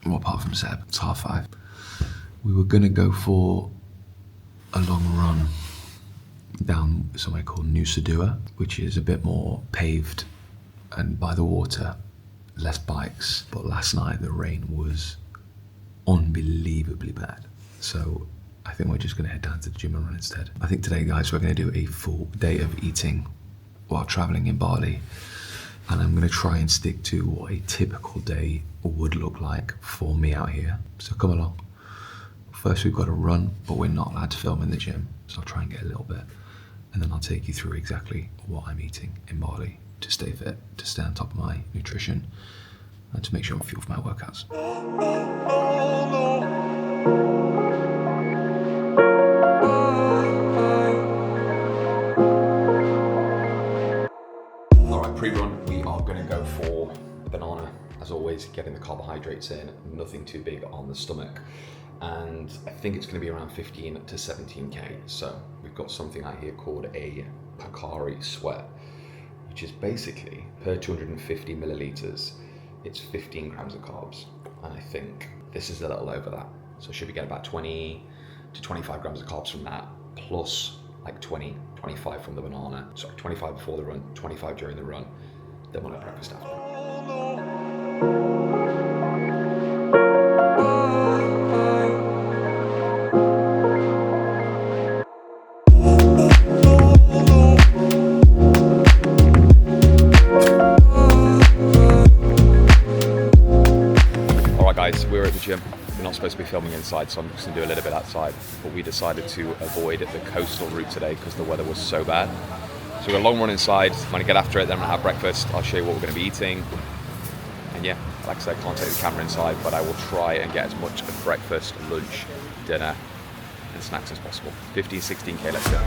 Well, apart from Seb, it's 5:30. We were gonna go for a long run down somewhere called Nusa Dua, which is a bit more paved and by the water, less bikes. But last night the rain was unbelievably bad. So I think we're just gonna head down to the gym and run instead. I think today, guys, we're gonna do a full day of eating while traveling in Bali. And I'm gonna try and stick to what a typical day would look like for me out here. So come along. First we've got to run, but we're not allowed to film in the gym. So I'll try and get a little bit. And then I'll take you through exactly what I'm eating in Bali to stay fit, to stay on top of my nutrition, and to make sure I'm fueled for my workouts. All right, pre-run, we are gonna go for a banana. As always, getting the carbohydrates in, nothing too big on the stomach. And I think it's gonna be around 15 to 17K. So we've got something out here called a Pocari Sweat, which is basically per 250 milliliters, it's 15 grams of carbs. And I think this is a little over that. So should we get about 20 to 25 grams of carbs from that, plus like 20, 25 from the banana. Sorry, 25 before the run, 25 during the run, then we'll have breakfast after. Guys, we're at the gym. We're not supposed to be filming inside, so I'm just gonna do a little bit outside. But we decided to avoid the coastal route today because the weather was so bad. So we've got a long run inside. I'm gonna get after it, then I'm gonna have breakfast. I'll show you what we're gonna be eating. And yeah, like I said, I can't take the camera inside, but I will try and get as much of breakfast, lunch, dinner, and snacks as possible. 15, 16K, let's go.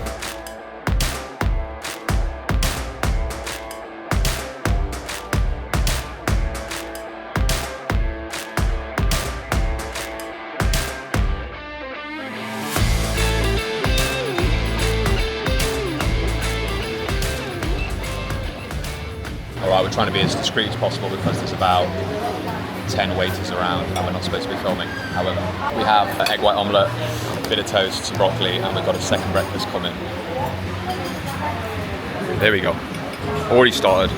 Alright, we're trying to be as discreet as possible because there's about 10 waiters around and we're not supposed to be filming. However, we have an egg white omelette, a bit of toast, some broccoli, and we've got a second breakfast coming. There we go. Already started.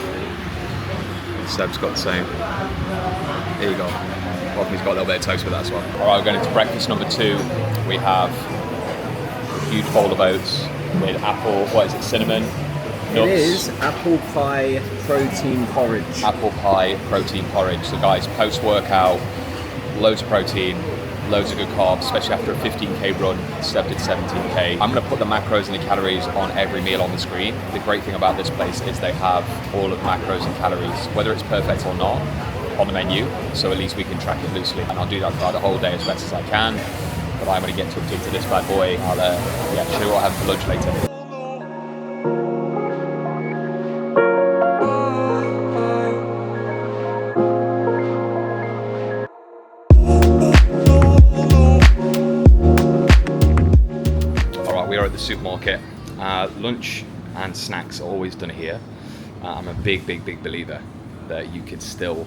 Seb's got the same. There you go. Bobby's got a little bit of toast with that as well. Alright, we're going into breakfast number 2. We have a huge bowl of oats with apple, what is it, cinnamon? Nuts. It is apple pie protein porridge. Apple pie protein porridge. So guys, post-workout, loads of protein, loads of good carbs, especially after a 15K run, stepped at 17K. I'm gonna put the macros and the calories on every meal on the screen. The great thing about this place is they have all of the macros and calories, whether it's perfect or not, on the menu. So at least we can track it loosely. And I'll do that throughout the whole day as best as I can. But I'm gonna get tucked into this bad boy. I'll show you what I have for lunch later. Supermarket. Lunch and snacks are always done here. I'm a big believer that you can still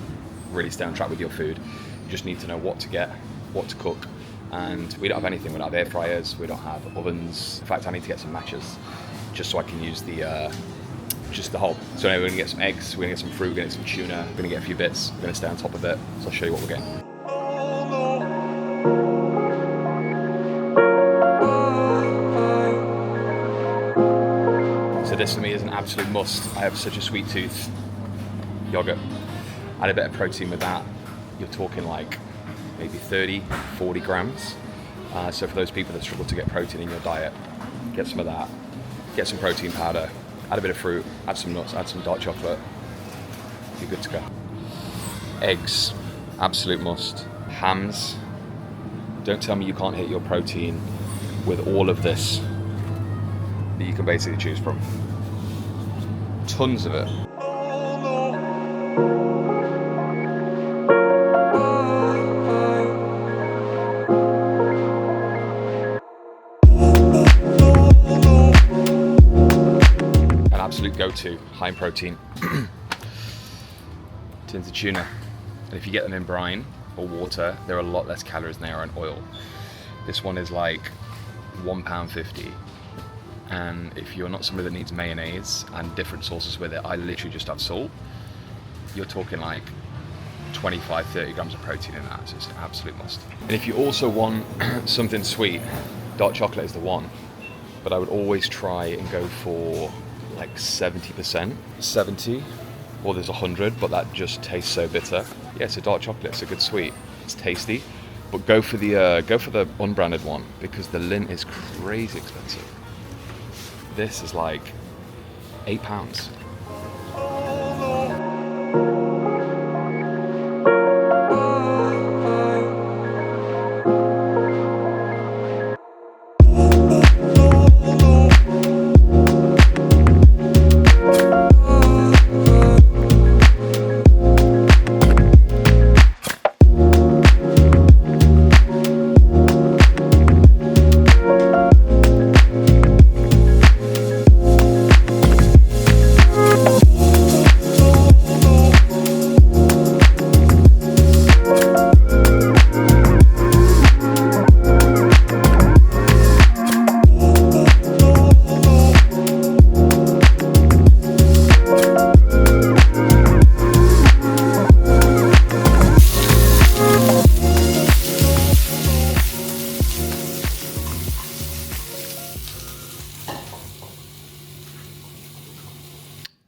really stay on track with your food. You just need to know what to get, what to cook, and we don't have anything. We don't have air fryers, we don't have ovens. In fact, I need to get some matches just so I can use the hob. So anyway, we're gonna get some eggs, we're gonna get some fruit, we're gonna get some tuna, we're gonna get a few bits, we're gonna stay on top of it. So I'll show you what we're getting. So this for me is an absolute must. I have such a sweet tooth. Yogurt. Add a bit of protein with that. You're talking like maybe 30, 40 grams. So for those people that struggle to get protein in your diet, get some of that. Get some protein powder. Add a bit of fruit. Add some nuts. Add some dark chocolate. You're good to go. Eggs. Absolute must. Hams. Don't tell me you can't hit your protein with all of this that you can basically choose from. Tons of it. An absolute go-to, high in protein. Tins of tuna. And if you get them in brine, or water, there are a lot less calories than there are in oil. This one is like £1.50. And if you're not somebody that needs mayonnaise and different sauces with it, I literally just have salt. You're talking like 25, 30 grams of protein in that, so it's an absolute must. And if you also want something sweet, dark chocolate is the one, but I would always try and go for like 70%, 70, or there's 100, but that just tastes so bitter. Yeah, so dark chocolate, it's a good sweet, it's tasty, but go for the unbranded one because the Lindt is crazy expensive. This is like £8.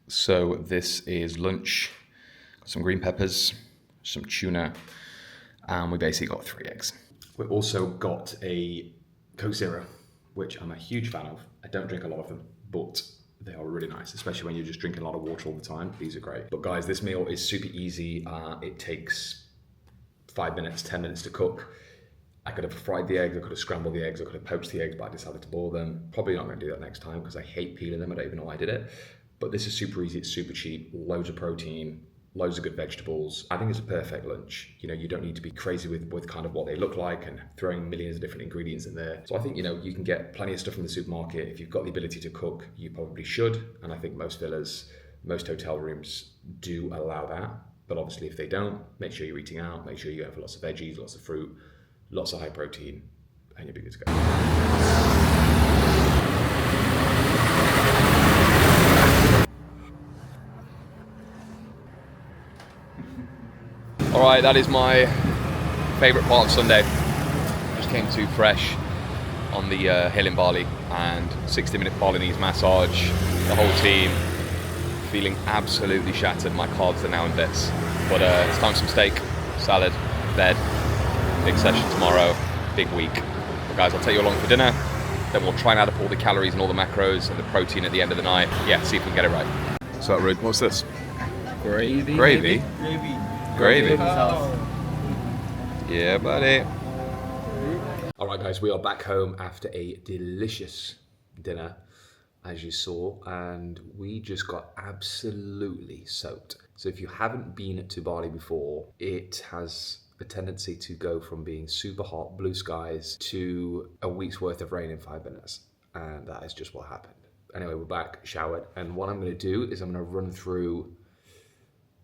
So this is lunch, some green peppers, some tuna, and we basically got 3 eggs. We also got a Coke Zero, which I'm a huge fan of. I don't drink a lot of them, but they are really nice, especially when you're just drinking a lot of water all the time. These are great. But guys, this meal is super easy. It takes 5 minutes, 10 minutes to cook. I could have fried the eggs, I could have scrambled the eggs, I could have poached the eggs, but I decided to boil them. Probably not going to do that next time because I hate peeling them. I don't even know why I did it. But this is super easy, it's super cheap, loads of protein, loads of good vegetables. I think it's a perfect lunch. You know, you don't need to be crazy with kind of what they look like and throwing millions of different ingredients in there. So I think, you know, you can get plenty of stuff from the supermarket. If you've got the ability to cook, you probably should. And I think most villas, most hotel rooms do allow that. But obviously if they don't, make sure you're eating out, make sure you have lots of veggies, lots of fruit, lots of high protein, and you'll be good to go. All right, that is my favourite part of Sunday. Just came to Fresh on the hill in Bali, and 60-minute Balinese massage, the whole team feeling absolutely shattered. My calves are now in bits, but it's time for some steak, salad, bed, big session tomorrow, big week. But guys, I'll take you along for dinner, then we'll try and add up all the calories and all the macros and the protein at the end of the night. Yeah, see if we can get it right. So, Rude, what's this? Gravy. Gravy? Gravy. Gravy. Sauce. Yeah, buddy. All right, guys, we are back home after a delicious dinner, as you saw, and we just got absolutely soaked. So if you haven't been to Bali before, it has a tendency to go from being super hot, blue skies, to a week's worth of rain in 5 minutes. And that is just what happened. Anyway, we're back, showered, and what I'm going to do is I'm going to run through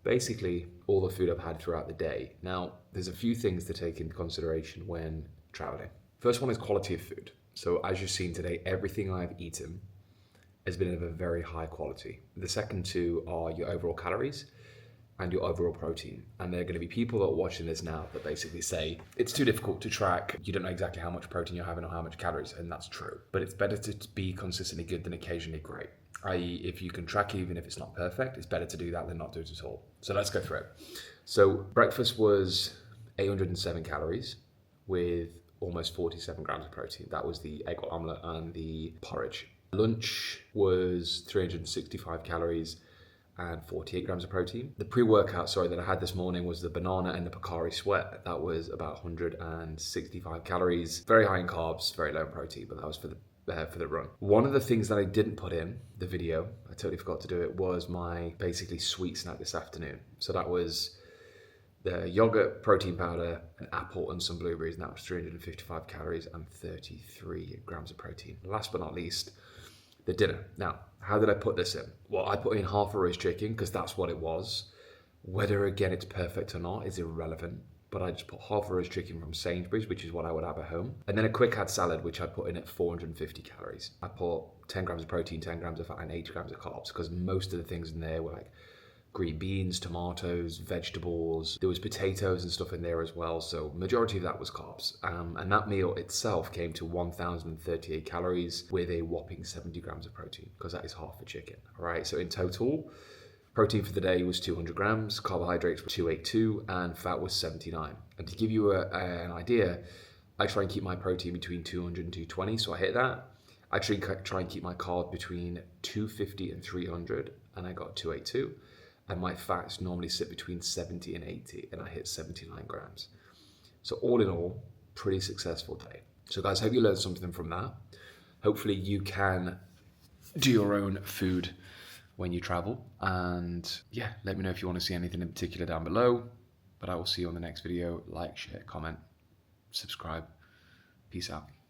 basically all the food I've had throughout the day. Now, there's a few things to take into consideration when traveling. First one is quality of food. So as you've seen today, everything I've eaten has been of a very high quality. The second two are your overall calories and your overall protein. And there are going to be people that are watching this now that basically say, it's too difficult to track. You don't know exactly how much protein you're having or how much calories, and that's true. But it's better to be consistently good than occasionally great. I.e., if you can track even if it's not perfect, it's better to do that than not do it at all. So let's go through it. So breakfast was 807 calories with almost 47 grams of protein. That was the egg omelette and the porridge. Lunch was 365 calories and 48 grams of protein. The pre-workout, that I had this morning was the banana and the Pocari Sweat. That was about 165 calories. Very high in carbs, very low in protein, but that was for the run. One of the things that I didn't put in the video, I totally forgot to do it, was my basically sweet snack this afternoon. So that was the yogurt, protein powder, an apple and some blueberries, and that was 355 calories and 33 grams of protein. Last but not least, the dinner. Now, how did I put this in? Well, I put in half a roast chicken because that's what it was. Whether, again, it's perfect or not is irrelevant. but I just put half a roast chicken from Sainsbury's, which is what I would have at home. And then a quick add salad, which I put in at 450 calories. I put 10 grams of protein, 10 grams of fat, and 80 grams of carbs, because most of the things in there were like green beans, tomatoes, vegetables. There was potatoes and stuff in there as well. So majority of that was carbs. And that meal itself came to 1,038 calories with a whopping 70 grams of protein, because that is half a chicken. All right. So in total, protein for the day was 200 grams, carbohydrates were 282, and fat was 79. And to give you an idea, I try and keep my protein between 200 and 220, so I hit that. I try and keep my carb between 250 and 300, and I got 282. And my fats normally sit between 70 and 80, and I hit 79 grams. So all in all, pretty successful day. So guys, hope you learned something from that. Hopefully you can do your own food when you travel. And yeah, let me know if you want to see anything in particular down below. But I will see you on the next video. Like, share, comment, subscribe. Peace out.